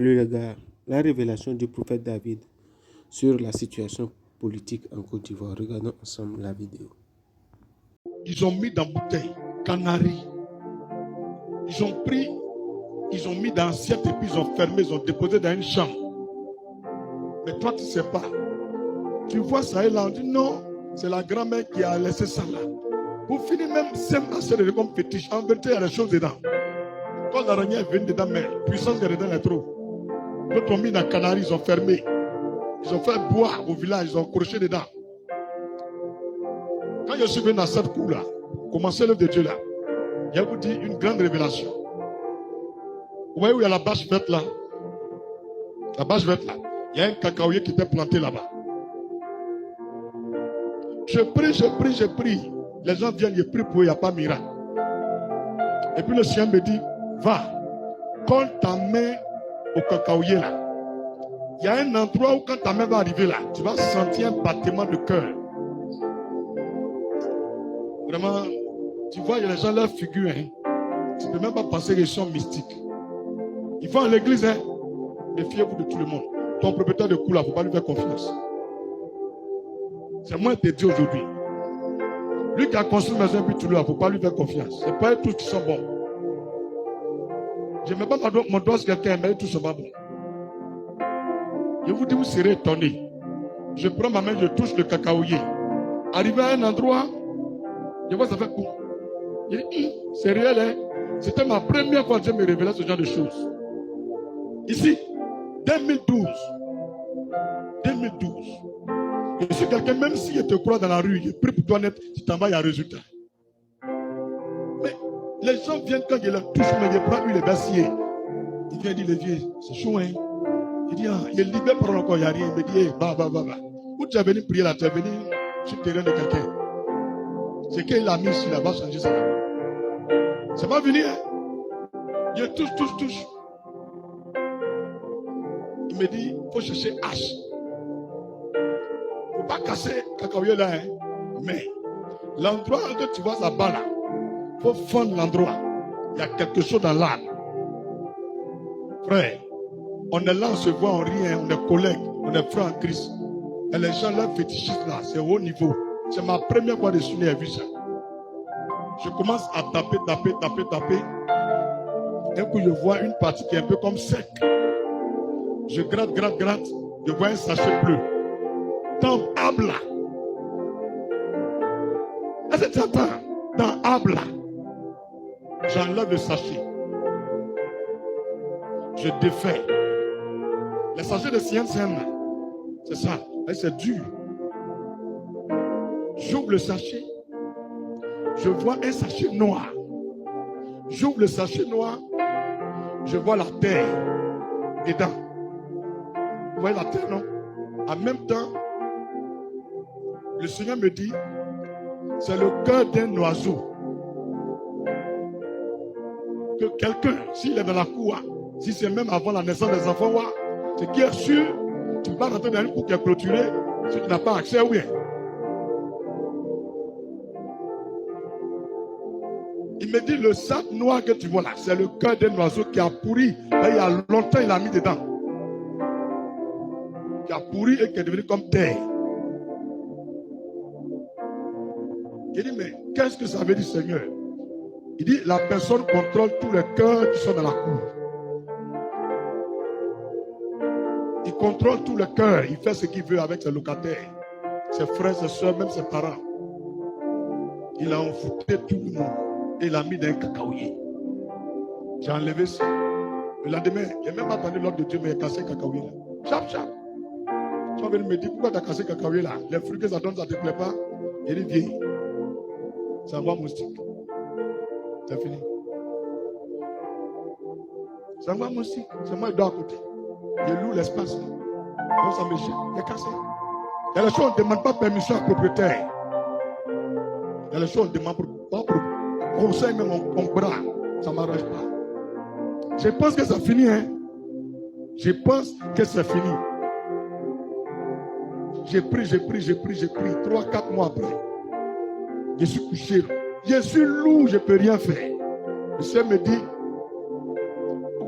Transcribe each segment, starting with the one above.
Salut les gars, la révélation du prophète David sur la situation politique en Côte d'Ivoire. Regardons ensemble la vidéo. Ils ont mis dans bouteille, canaries. Ils ont pris, ils ont mis dans assiette et puis ils ont fermé, ils ont déposé dans une chambre. Mais toi, tu ne sais pas. Tu vois ça et là, on dit non, c'est la grand-mère qui a laissé ça là. Pour finir, même c'est comme fétiche. En vérité, il y a des choses dedans. Quand l'araignée est venue dedans, mais la puissance des dedans est trop. D'autres ont mis dans canaries, ils ont fermé. Ils ont fait boire au village, ils ont croché dedans. Quand je suis venu dans cette cour-là, commencer l'œuvre de Dieu là, je vous dis une grande révélation. Vous voyez où il y a la bâche verte là? La bâche verte là. Il y a un cacaoyer qui était planté là-bas. Je prie. Les gens viennent, je prie pour eux, il n'y a pas de miracle. Et puis le Seigneur me dit, va, colle ta main au cacaoyer là. Il y a un endroit où quand ta main va arriver là, tu vas sentir un battement de cœur. Vraiment, tu vois, il y a les gens, leur figure, hein. Tu ne peux même pas penser qu'ils sont mystiques. Ils vont à l'église, hein. Méfiez-vous de tout le monde. Ton propriétaire de cour là, il ne faut pas lui faire confiance. C'est moi qui te dis aujourd'hui. Lui qui a construit une maison, puis tout là, il ne faut pas lui faire confiance. Ce n'est pas tous qui sont bons. Je ne mets pas mon doigt sur quelqu'un, mais tous sont pas bons. Je vous dis, vous serez étonnés. Je prends ma main, je touche le cacaoyer. Arrivé à un endroit, je vois ça fait coup. Je dis, c'est réel, hein? C'était ma première fois que Dieu me révélait ce genre de choses. Ici, 2012. Je suis quelqu'un, même si je te crois dans la rue, je prie pour toi net, tu t'en vas, il y a un résultat. Mais les gens viennent quand je leur touche, mais je prends huile d'acier. Il vient dire, le vieux, c'est chaud, hein? Il dit, ah, il est libéré par encore, il n'y a rien. Il me dit, hey, va. Où tu es venu prier là? Tu es venu sur le terrain de quelqu'un. C'est qu'il a mis ici, là, va changer ça. C'est pas venu, hein? Je touche. Il me dit, il faut chercher hache. Il ne faut pas casser cacaoyer là, hein? Mais l'endroit que tu vois ça bas là, il faut fondre l'endroit. Il y a quelque chose dans l'âme. Frère, on est là, on se voit, on rit, on est collègues, on est frères en Christ. Et les gens, leur fétichisme là, c'est au haut niveau. C'est ma première fois de souvenir, j'ai vu ça. Je commence à taper. D'un coup, je vois une partie qui est un peu comme sec. Je gratte. Je vois un sachet bleu. Dans Abla. Est-ce que tu entends? Dans Abla. J'enlève le sachet. Je défais. Les sachets de CNCN, c'est ça. C'est dur. J'ouvre le sachet. Je vois un sachet noir. J'ouvre le sachet noir. Je vois la terre dedans. Vous voyez la terre, non? En même temps, le Seigneur me dit, c'est le cœur d'un oiseau. Que quelqu'un, s'il est dans la cour, si c'est même avant la naissance des enfants, c'est qui est sûr, tu vas rentrer dans une cour qui est clôturée, si tu n'as pas accès, oui. Il me dit, le sac noir que tu vois là, c'est le cœur d'un oiseau qui a pourri. Là, il y a longtemps, il a mis dedans. Qui a pourri et qui est devenu comme terre. Il dit, mais qu'est-ce que ça veut dire, Seigneur? Il dit, la personne contrôle tous les cœurs qui sont dans la cour. Il contrôle tous les cœurs. Il fait ce qu'il veut avec ses locataires, ses frères, ses soeurs, même ses parents. Il a envoûté tout le monde. Et il a mis dans un cacaoyer. J'ai enlevé ça. Le lendemain, je n'ai même pas attendu l'ordre de Dieu, mais il a cassé le cacaoyer là. Chap. Tu vas venir me dire, pourquoi tu as cassé le cacaoyer là? Les fruits que ça donne, ça ne te plaît pas? Il dit, viens. C'est un bon moustique. C'est fini. C'est un bon moustique. C'est moi qui dois à côté. Je loue l'espace. Donc ça me gêne. Il est cassé. Il y a les choses, on ne demande pas permission à propriétaire. Il y a les choses, on ne demande pas conseil, même on bras. Ça ne m'arrange pas. Je pense que ça finit, hein. Je pense que c'est fini. J'ai pris. 3-4 mois après. Je suis couché. Je suis lourd, je ne peux rien faire. Le Seigneur me dit,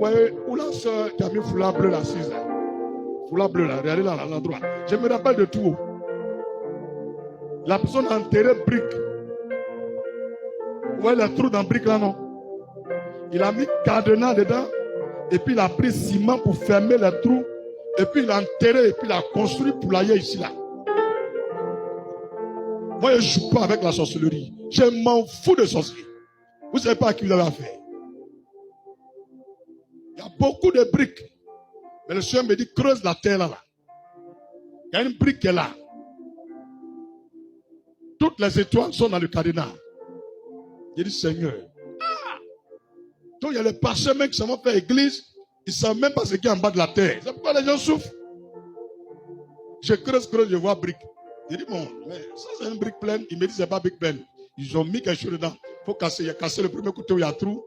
voyez où la soeur qui a mis foulard bleu l'assise là. Foulard bleu là, regardez là, à l'endroit. Je me rappelle de tout. La personne a enterré brique. Vous voyez le trou dans brique là, non? Il a mis cadenas dedans. Et puis il a pris ciment pour fermer le trou. Et puis il a enterré. Et puis il a construit poulailler ici là. Moi je ne joue pas avec la sorcellerie. Je m'en fous de sorcellerie. Vous ne savez pas à qui vous avez affaire. Il y a beaucoup de briques. Mais le Seigneur me dit creuse la terre là. Il y a une brique qui est là. Toutes les étoiles sont dans le cadenas. J'ai dit Seigneur. Donc il y a les parchemins qui s'en vont faire église. Ils ne savent même pas ce qui est en bas de la terre. C'est pourquoi les gens souffrent. Je creuse, je vois brique. J'ai dit bon, mais ça c'est une brique pleine. Il me dit c'est pas brique pleine. Ils ont mis quelque chose dedans. Il faut casser. Il a cassé le premier côté où il y a trou.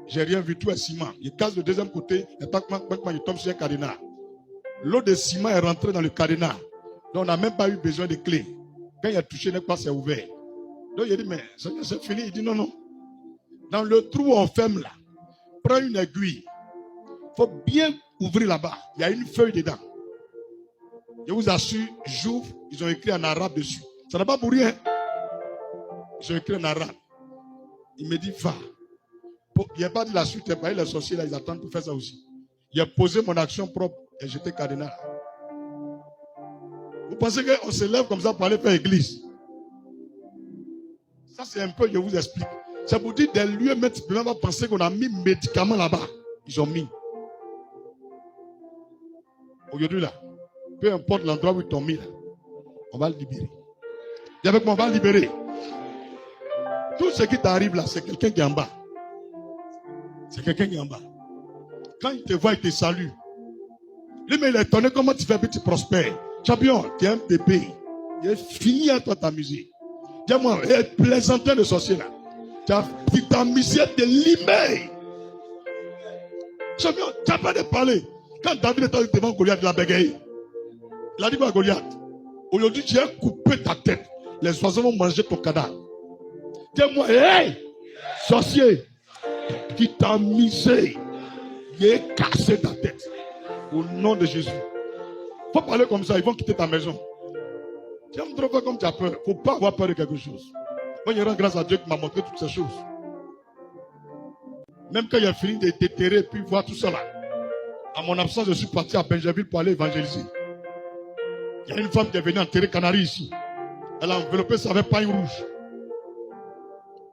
J'ai rien vu, tout est ciment. Il casse le deuxième côté. Et il tombe sur un cadenas. L'eau de ciment est rentrée dans le cadenas. Donc on n'a même pas eu besoin de clés. Quand il a touché, c'est ouvert. Donc il a dit mais c'est fini. Il dit non. Dans le trou où on ferme là, prends une aiguille. Il faut bien ouvrir là-bas. Il y a une feuille dedans. Je vous assure, j'ouvre, ils ont écrit en arabe dessus. Ça n'a pas pour rien. Ils ont écrit en arabe. Il me dit, va. Il n'a pas dit la suite, les sorciers là, ils attendent pour faire ça aussi. Il a posé mon action propre et j'étais cadenas. Vous pensez qu'on se lève comme ça pour aller faire église? Ça c'est un peu, je vous explique. Ça vous dit des lieux, mais tu peux même pas penser qu'on a mis médicaments là-bas. Ils ont mis. Aujourd'hui là, peu importe l'endroit où ils t'ont mis là, on va le libérer. Et avec moi, on va le libérer. Tout ce qui t'arrive là, c'est quelqu'un qui est en bas. C'est quelqu'un qui est en bas. Quand il te voit, il te salue. Lui, mais il est étonné comment tu fais que tu prospères. Champion, tu es un bébé. Il est fini à toi t'amuser. Dis-moi, il est plaisantin de sorcier là. Tu t'as amusé de limer. Champion, tu n'as pas de parler. Quand David était devant Goliath, il a bégayé. Il a dit quoi à Goliath? Aujourd'hui, tu as coupé ta tête. Les oiseaux vont manger ton cadavre. Dis-moi, hey, sorcier, qui t'a misé, il a cassé ta tête. Au nom de Jésus. Il faut parler comme ça, ils vont quitter ta maison. Tu aimes trop faire comme tu as peur. Il ne faut pas avoir peur de quelque chose. Moi, je rends grâce à Dieu qui m'a montré toutes ces choses. Même quand il a fini de déterrer et puis voir tout cela. À mon absence, je suis parti à Benjerville pour aller évangéliser. Il y a une femme qui est venue enterrer Canaries ici. Elle a enveloppé ça avec paille rouge.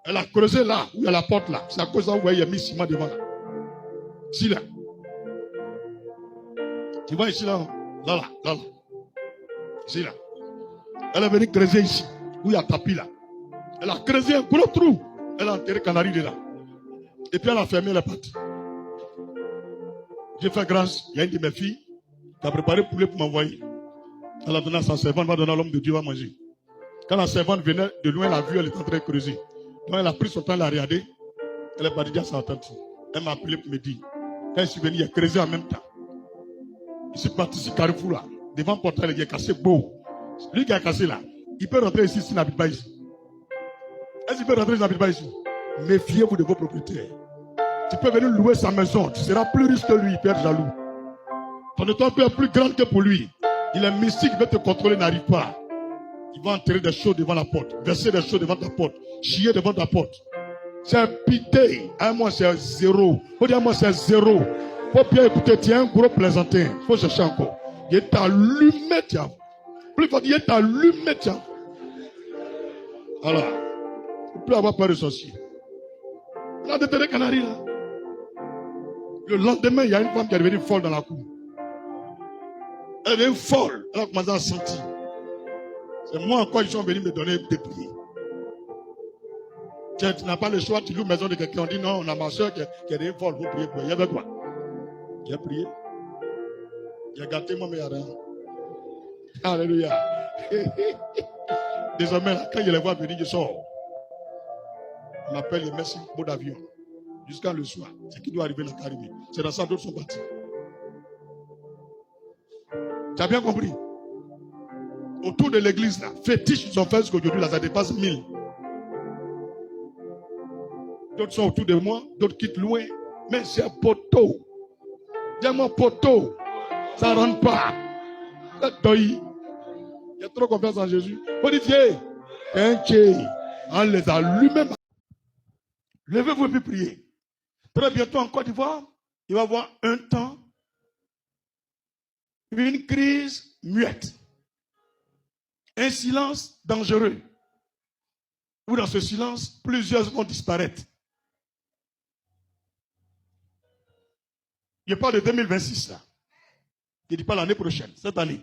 Elle a creusé là, où il y a la porte là. C'est à cause de ça où vous voyez, il y a mis ciment devant là. Ici là. Tu vois ici là. Là. Ici là. Elle est venue creuser ici, où il y a tapis là. Elle a creusé un gros trou. Elle a enterré Canaries dedans. Et puis elle a fermé la porte. J'ai fait grâce. Il y a une de mes filles qui a préparé poulet pour m'envoyer. Elle a donné à sa servante, va donner à l'homme de Dieu, va manger. Quand la servante venait de loin, elle a vu, elle était en train de creuser. Donc elle a pris son temps, elle a regardé. Elle est partie à sa tante. Elle m'a appelé pour me dire. Quand je suis venu, il a creusé en même temps. Je suis parti ici, Carrefour là. Devant le portail, il a cassé beau. Lui qui a cassé là, il peut rentrer ici s'il n'habite pas ici. Est-ce qu'il peut rentrer s'il n'habite pas ici? Méfiez-vous de vos propriétaires. Tu peux venir louer sa maison. Tu seras plus riche que lui. Il peut être jaloux. Ton étoile peut être plus grande que pour lui. Il est mystique, il veut te contrôler, n'arrive pas. Il va enterrer des choses devant la porte. Verser des choses devant ta porte. Chier devant ta porte. C'est pité. Un mois, c'est zéro. Faut dire, moi, c'est zéro. Faut bien écouter. Tu es un gros plaisantin. Faut chercher encore. Il est allumé, tiens. Plus fort, il est allumé, tiens. Voilà. Il ne peut avoir peur de sorcier. On a déterré Canaries là. Le lendemain, il y a une femme qui est devenue folle dans la cour. Elle est devenue folle. Elle a commencé à sentir. C'est moi encore, ils sont venus me donner des prières. Tu n'as pas le choix, tu loues la maison de quelqu'un. On dit non, on a ma soeur qui est devenue folle. Vous priez pour elle. Il y avait quoi? Il a prié. Il a gâté moi, mais il n'y a rien. Alléluia. Désormais, quand je les vois venir, je sors. On m'appelle le merci mot d'avion. Jusqu'à le soir. C'est qui doit arriver dans Caribé. C'est dans ça d'autres sont partis. Tu as bien compris? Autour de l'église, là, fétiches, ils ont fait jusqu'aujourd'hui, là, ça dépasse 1000. D'autres sont autour de moi, d'autres quittent loin. Mais c'est un poteau. Dis-moi poteau. Ça ne rentre pas. Il y a trop confiance en Jésus. Faut dire Dieu. On les allume. Levez-vous et puis priez. Très bientôt en Côte d'Ivoire, il va y avoir un temps, une crise muette. Un silence dangereux. Où dans ce silence, plusieurs vont disparaître. Je parle de 2026 là. Je ne dis pas l'année prochaine, cette année.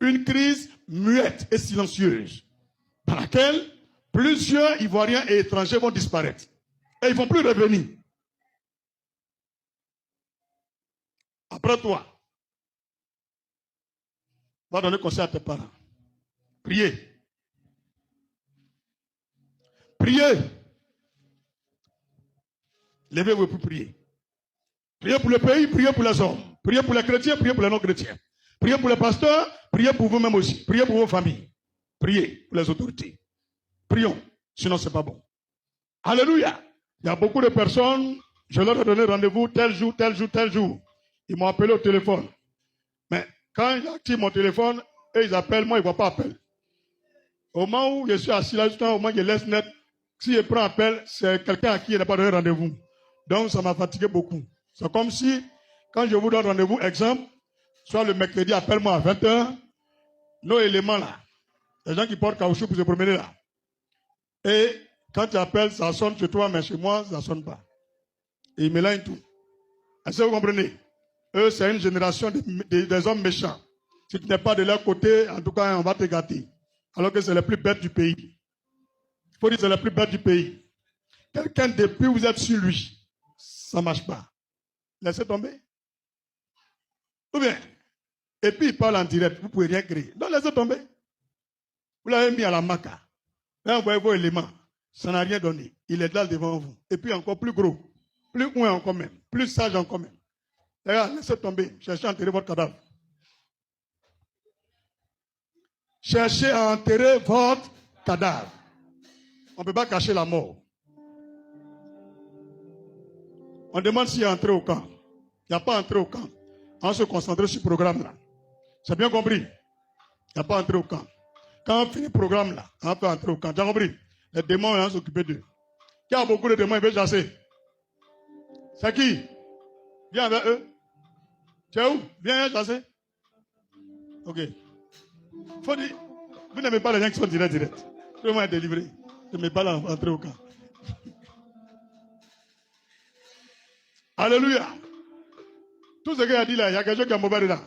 Une crise muette et silencieuse dans laquelle plusieurs Ivoiriens et étrangers vont disparaître. Et ils ne vont plus revenir. Après toi, va donner conseil à tes parents. Priez. Priez. Levez-vous pour prier. Priez pour le pays, priez pour les hommes. Priez pour les chrétiens, priez pour les non-chrétiens. Priez pour les pasteurs, priez pour vous-même aussi. Priez pour vos familles. Priez pour les autorités. Prions, sinon ce n'est pas bon. Alléluia. Il y a beaucoup de personnes, je leur ai donné rendez-vous tel jour, tel jour, tel jour. Ils m'ont appelé au téléphone. Mais quand j'active mon téléphone, eux ils appellent, moi ils ne voient pas appel. Au moment où je suis assis là, au moment où je laisse net, si je prends appel, c'est quelqu'un à qui il n'a pas donné rendez-vous. Donc ça m'a fatigué beaucoup. C'est comme si, quand je vous donne rendez-vous, exemple, soit le mercredi, appelle-moi à 20h, nos éléments là, les gens qui portent caoutchouc pour se promener là. Et quand tu appelles, ça sonne chez toi, mais chez moi, ça ne sonne pas. Et ils mélangent tout. Est-ce que vous comprenez? Eux, c'est une génération des hommes méchants. Si tu n'es pas de leur côté, en tout cas, on va te gâter. Alors que c'est les plus bêtes du pays. Il faut dire que c'est les plus bêtes du pays. Quelqu'un, depuis vous êtes sur lui, ça ne marche pas. Laissez tomber. Ou bien, et puis il parle en direct, vous ne pouvez rien créer. Donc laissez tomber. Vous l'avez mis à la maca. Là, vous voyez vos éléments. Ça n'a rien donné. Il est là devant vous. Et puis encore plus gros. Plus loin encore même. Plus sage encore même. Regarde, laissez tomber. Cherchez à enterrer votre cadavre. Cherchez à enterrer votre cadavre. On ne peut pas cacher la mort. On demande s'il est entré au camp. Il n'y a pas entré au camp. On se concentre sur ce programme-là. C'est bien compris? Il n'y a pas entré au camp. Quand on finit le programme là, on peut entrer au camp. Tu as compris? Les démons vont s'occuper d'eux. Qui a beaucoup de démons, il veut chasser? C'est qui? Viens avec eux. Tu es où? Viens chasser. Ok. Faut dire, vous n'aimez pas les gens qui sont direct. Tout le monde est délivré. Je ne mets pas entrer au camp. Alléluia. Tout ce qu'il a dit là, il y a quelque chose qui a mauvais dedans.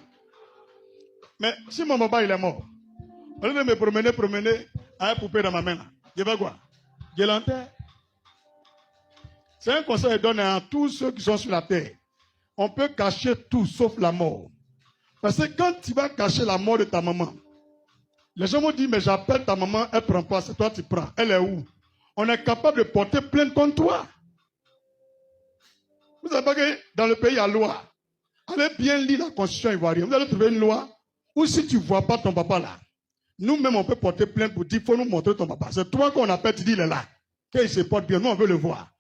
Mais si mon papa il est mort, au lieu de me promener à une poupée dans ma main, là, je vais quoi? Je l'enterre. C'est un conseil donné à tous ceux qui sont sur la terre. On peut cacher tout sauf la mort. Parce que quand tu vas cacher la mort de ta maman, les gens m'ont dit, mais j'appelle ta maman, elle ne prend pas, c'est toi qui prends. Elle est où? On est capable de porter plainte contre toi. Vous savez pas que dans le pays, il y a loi. Allez bien lire la constitution ivoirienne. Vous allez trouver une loi où si tu ne vois pas ton papa là, nous-mêmes on peut porter plainte pour dire, il faut nous montrer ton papa. C'est toi qu'on appelle, tu dis, il est là. Qu'il se porte bien, nous on veut le voir.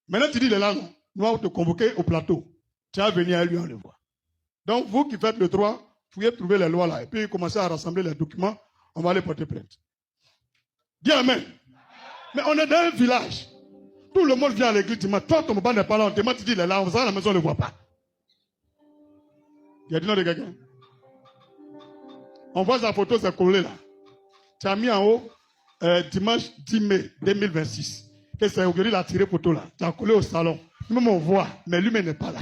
Maintenant tu dis, il est là, non. Nous allons te convoquer au plateau. Tu vas venir à lui, on le voit. Donc vous qui faites le droit, vous pouvez trouver les lois là. Et puis commencer à rassembler les documents, on va aller porter plainte. Dis amen. Mais on est dans un village. Tout le monde vient à l'église, dis-moi, toi ton papa n'est pas là, on te demande, tu dis, il est là, on va à la maison, on ne le voit pas. Il y a du nom de quelqu'un. On voit sa photo, c'est collé là. Tu as mis en haut, dimanche 10 mai 2026. Que c'est aujourd'hui, il a tiré photo là. Tu as collé au salon. Même on voit, mais lui-même n'est pas là.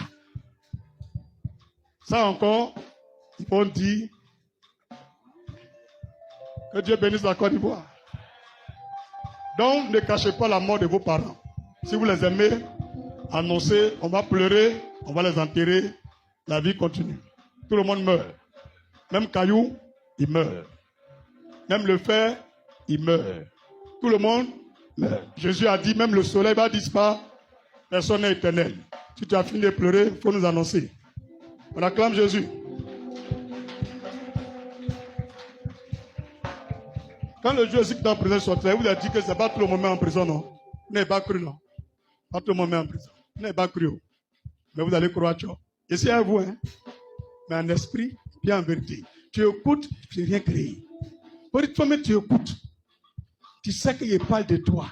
Ça encore, on dit que Dieu bénisse la Côte d'Ivoire. Donc, ne cachez pas la mort de vos parents. Si vous les aimez, annoncez, on va pleurer, on va les enterrer, la vie continue. Tout le monde meurt. Même Caillou, il meurt. Même le fer, il meurt. Tout le monde meurt. Jésus a dit, même le soleil va disparaître, personne n'est éternel. Si tu as fini de pleurer, il faut nous annoncer. On acclame Jésus. Quand le Dieu qui est en prison sortait, vous a dit que ce n'est pas tout le monde en prison, non? Vous n'avez pas cru, non? Pas tout le monde en prison. Vous n'avez pas cru. Mais vous allez croire, tu vois. Et c'est à vous, hein. Mais en esprit, bien en vérité. Tu écoutes, tu n'as rien créé. Pour toi-même, tu écoutes. Tu sais qu'il parle de toi.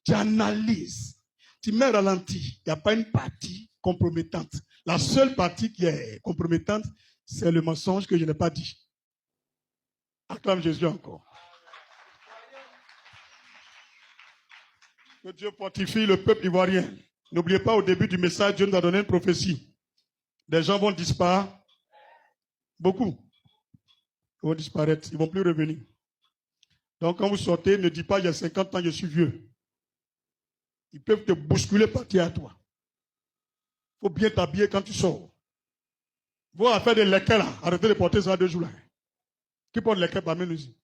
Tu analyses. Tu mets ralenti. Il n'y a pas une partie compromettante. La seule partie qui est compromettante, c'est le mensonge que je n'ai pas dit. Acclame Jésus encore. Que Dieu fortifie le peuple ivoirien. N'oubliez pas, au début du message, Dieu nous a donné une prophétie. Des gens vont disparaître. Beaucoup. Ils vont disparaître. Ils ne vont plus revenir. Donc, quand vous sortez, ne dites pas, il y a 50 ans, je suis vieux. Ils peuvent te bousculer, partir à toi. Il faut bien t'habiller quand tu sors. Vous allez faire des lequels là. Arrêtez de porter ça 2 jours là. Qui porte les lequels parmi nous ici?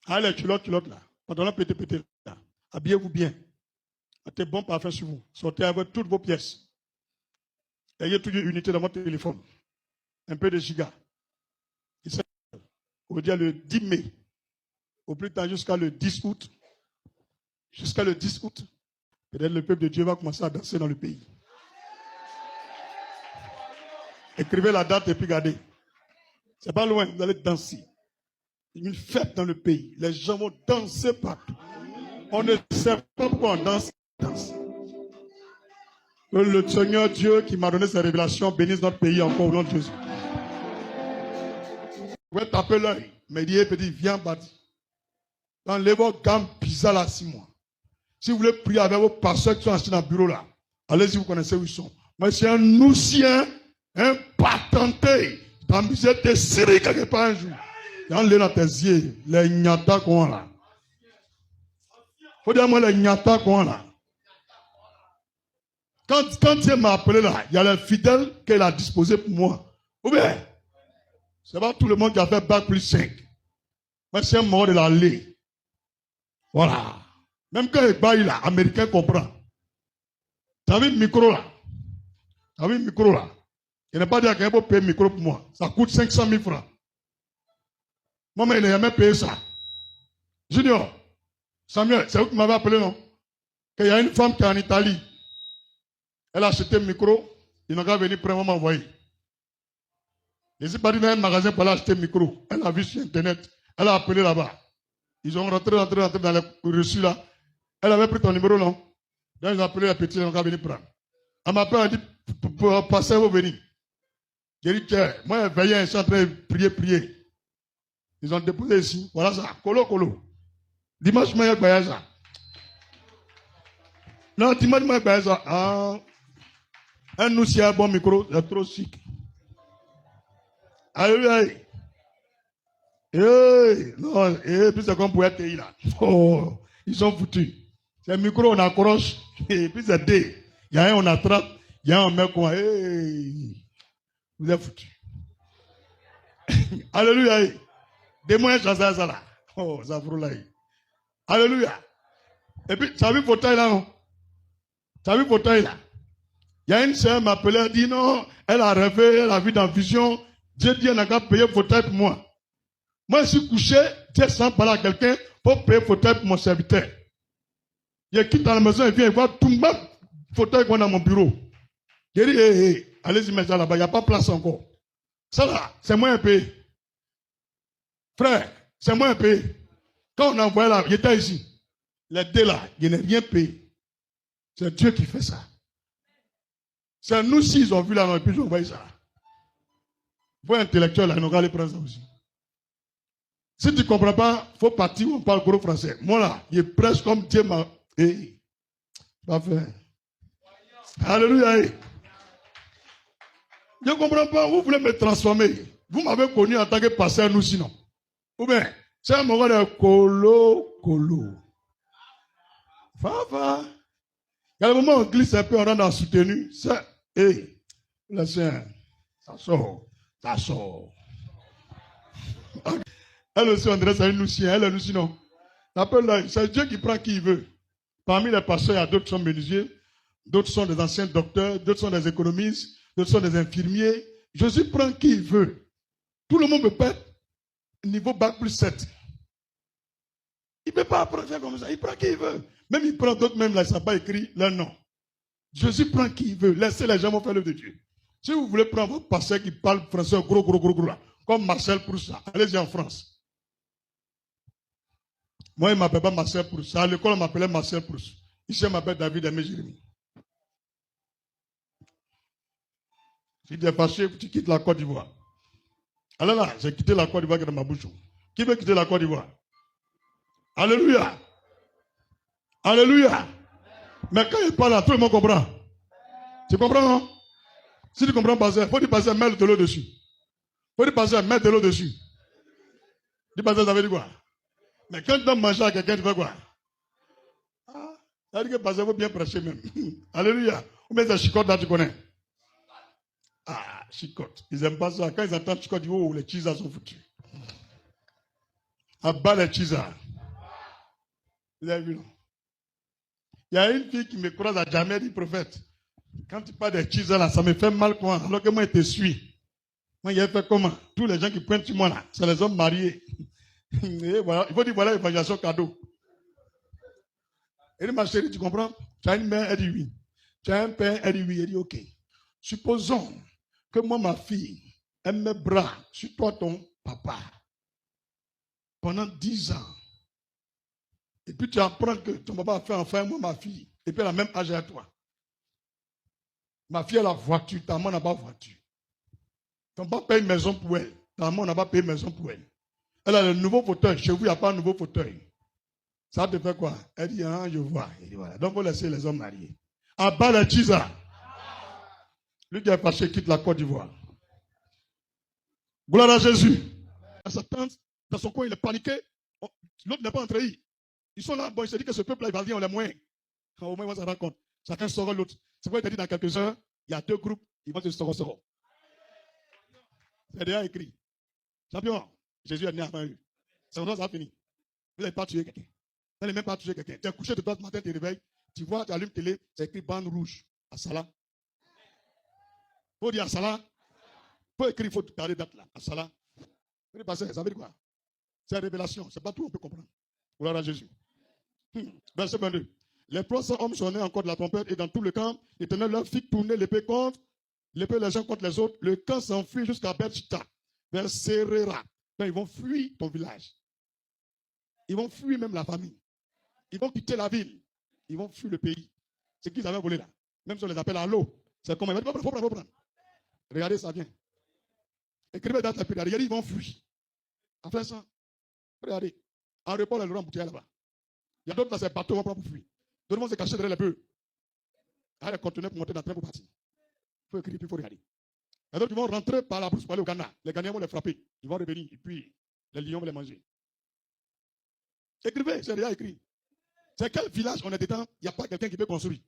Allez, culottes là. Pantalon pété là. Habillez-vous bien. Mettez bon parfum sur vous. Sortez avec toutes vos pièces. Ayez toujours une unité dans votre téléphone. Un peu de giga. On dit le 10 mai. Au plus tard jusqu'à le 10 août. Jusqu'à le 10 août. Peut-être le peuple de Dieu va commencer à danser dans le pays. Écrivez la date et puis regardez. C'est pas loin, vous allez danser. Il y a une fête dans le pays. Les gens vont danser partout. On ne sait pas pourquoi on danse. Que le Seigneur Dieu qui m'a donné ces révélations bénisse notre pays encore au nom de Jésus. Vous pouvez taper l'œil. Mais il dit, petit, viens bâtir. Enlevez vos gammes bizarres là 6 mois. Si vous voulez prier avec vos pasteurs qui sont assis dans le bureau là, allez-y, vous connaissez où ils sont. Moi, c'est un Noussien, un patenté. T'amuser de serrer quelque part un jour. Dans tes yeux, les nyata qu'on a là. Faut dire moi les nyata qu'on a là. Quand Dieu m'a appelé là, il y a les fidèles qu'il a disposés pour moi. Ou bien, c'est pas tout le monde qui a fait bac plus 5. Moi, c'est un mort de la lait. Voilà. Même quand il baille là, Américain comprend. T'as vu le micro là? T'as vu le micro là? Il n'est pas dit à quelqu'un pour payer le micro pour moi. Ça coûte 500 000 francs. Moi, mais il n'a jamais payé ça. Junior, Samuel, c'est vous qui m'avez appelé, non? Qu'il y a une femme qui est en Italie. Elle a acheté le micro. Il n'a qu'à venir prendre m'envoyer. Je suis parti dans un magasin pour aller acheter le micro. Elle a vu sur Internet. Elle a appelé là-bas. Ils ont rentré dans les reçus là. Elle avait pris ton numéro, non? Donc ils ont appelé la petite, ils n'ont qu'à venir prendre. Elle m'appelle, elle dit, pour passer, vous venir. J'ai dit, tiens, moi, veillant, je suis en train de prier. Ils ont déposé ici. Voilà ça. Colo. Dimanche, je vais ça. Non, dimanche, je vais ça. Ah. Un nous, si un bon micro, c'est trop chic. Alléluia. Non, puis c'est comme pour être là. Oh, ils sont foutus. C'est un micro, on accroche. Et puis c'est D. Il y a un, on attrape. Il y a un, on met quoi. Vous êtes foutus. Alléluia. Des-moi ça là. Oh, ça frôle là. Alléluia. Et puis, tu as vu le fauteuil là, non? Tu as vu le fauteuil là? Il y a une sœur m'a appelé, elle dit non, elle a rêvé, elle a vu dans vision. Dieu dit, elle n'a qu'à payer le fauteuil pour moi. Moi, je suis couché, Dieu sent parler à quelqu'un pour payer le fauteuil pour mon serviteur. Il quitte dans la maison, il vient, il voit tout le même fauteuil qu'on a dans mon bureau. Il dit, allez-y, mettez ça là-bas, il n'y a pas de place encore. Ça là, c'est moins un pays. Frère, c'est moins un pays. Quand on a envoyé là, il était ici. Les deux là, il n'a rien payé. C'est Dieu qui fait ça. C'est nous si ils ont vu là, et puis ils ont envoyé ça. Vous intellectuels là, ils n'ont qu'à aller prendre ça aussi. Si tu ne comprends pas, il faut partir où on parle gros français. Moi là, il est presque comme Dieu m'a. Pas fait. Alléluia. Je ne comprends pas, vous voulez me transformer. Vous m'avez connu en tant que pasteur, nous sinon. Ou bien, c'est un moment de colo. Va. Il y a le moment où on glisse un peu, on rentre dans soutenu. Ça, ça sort. Elle aussi, on dirait que c'est une Lucie, elle est Lucie, non. C'est Dieu qui prend qui il veut. Parmi les pasteurs, il y a d'autres qui sont menuisiers, d'autres sont des anciens docteurs, d'autres sont des économistes, d'autres sont des infirmiers. Jésus prend qui il veut. Tout le monde peut pas être niveau bac plus 7. Il ne peut pas faire comme ça. Il prend qui il veut. Même il prend d'autres, même là, ça n'a pas écrit leur nom. Jésus prend qui il veut. Laissez les gens faire l'œuvre de Dieu. Si vous voulez prendre votre pasteur qui parle français gros, là, comme Marcel Proust, allez-y en France. Moi, il ne m'appelle pas Marcel Proust. À l'école, on m'appelait Marcel Proust. Ici, on m'appelle David Aimé Jérémie. Si tu es fâché, tu quittes la Côte d'Ivoire. Alors là, j'ai quitté la Côte d'Ivoire qui est dans ma bouche. Qui veut quitter la Côte d'Ivoire? Alléluia. Alléluia. Mais quand il parle, tout le monde comprend. Tu comprends, non? Si tu comprends pas ça, il faut dire passer, mettre de l'eau dessus. Il faut dire passer, mettre de l'eau dessus. Dis passer, ça veut dire quoi? Mais quand tu dois manger à quelqu'un, tu fais quoi? Ah, ça veut dire que passer, il faut bien prêcher même. Alléluia. Ou bien c'est chicotte là, tu connais? Ah, chicotte. Ils n'aiment pas ça. Quand ils entendent chicotte, ils disent, oh, les chisas sont foutus. À bas les chisas. Vous avez vu, non? Il y a une fille qui me croise à jamais dit prophète. Quand tu parles des chisas là, ça me fait mal quoi. Alors que moi, je te suis. Moi, il a fait comment? Tous les gens qui pointent sur moi là, c'est les hommes mariés. Et voilà, il faut dire voilà l'évangélisation cadeau. Et dit, ma chérie, tu comprends? Tu as une mère, elle dit oui. Tu as un père, elle dit oui. Elle dit ok. Supposons que moi, ma fille, elle me bras sur toi, ton papa, pendant 10 ans. Et puis tu apprends que ton papa a fait enfin moi, ma fille. Et puis elle a le même âge à toi. Ma fille a la voiture, ta maman n'a pas de voiture. Ton papa paye une maison pour elle. Ta maman n'a pas payé une maison pour elle. Elle a le nouveau fauteuil. Chez vous, il n'y a pas de nouveau fauteuil. Ça te fait quoi? Elle dit, ah, je vois. Elle dit, voilà. Donc, il faut laisser les hommes mariés. À bas les chisas. Lui qui est fâché quitte la Côte d'Ivoire. Gloire à Jésus. À sa tante, dans son coin, il est paniqué. L'autre n'est pas entré. Ils sont là, bon, il se dit que ce peuple-là, il va venir, on les moyens. Au moins, on se rend compte. Chacun sort l'autre. C'est pourquoi il t'a dit dans quelques heures, il y a 2 groupes, ils vont se sortir. C'est déjà écrit. Champion, Jésus est né avant eux. C'est comme ça, ça a fini. Vous n'avez pas tué quelqu'un. Vous n'avez même pas tué quelqu'un. Tu es couché de toi ce matin, tu te réveilles, tu vois, tu allumes télé, c'est écrit bande rouge. Assala. Il faut dire Assala. Il faut écrire, il faut garder date là. Assala. Vous passez, ça veut dire quoi? C'est la révélation. C'est pas tout, on peut comprendre. Gloire à Jésus. Verset 22. Les 300 hommes sonnaient encore de la trompette et dans tout le camp, l'Éternel leur fit tourner l'épée contre l'épée les uns contre les autres. Le camp s'enfuit jusqu'à Bethshita, vers Serera. Donc ils vont fuir ton village. Ils vont fuir même la famille. Ils vont quitter la ville. Ils vont fuir le pays. C'est qu'ils avaient volé là. Même si on les appelle à l'eau. C'est comme il faut prendre. Regardez ça bien. Écrivez dans la prière. Regardez, ils vont fuir. Après ça, regardez. En repos, les gens embouteillés là-bas. Il y a d'autres dans ces bateaux qui vont prendre pour fuir. D'autres vont se cacher derrière les bœufs. Il y a des conteneurs pour monter dans le train pour partir. Il faut écrire, puis il faut regarder. Il y a d'autres qui vont rentrer par la brousse pour aller au Ghana. Les Ghanéens vont les frapper. Ils vont revenir. Et puis, les lions vont les manger. Écrivez, c'est déjà écrit. C'est quel village on est dedans, il n'y a pas quelqu'un qui peut construire.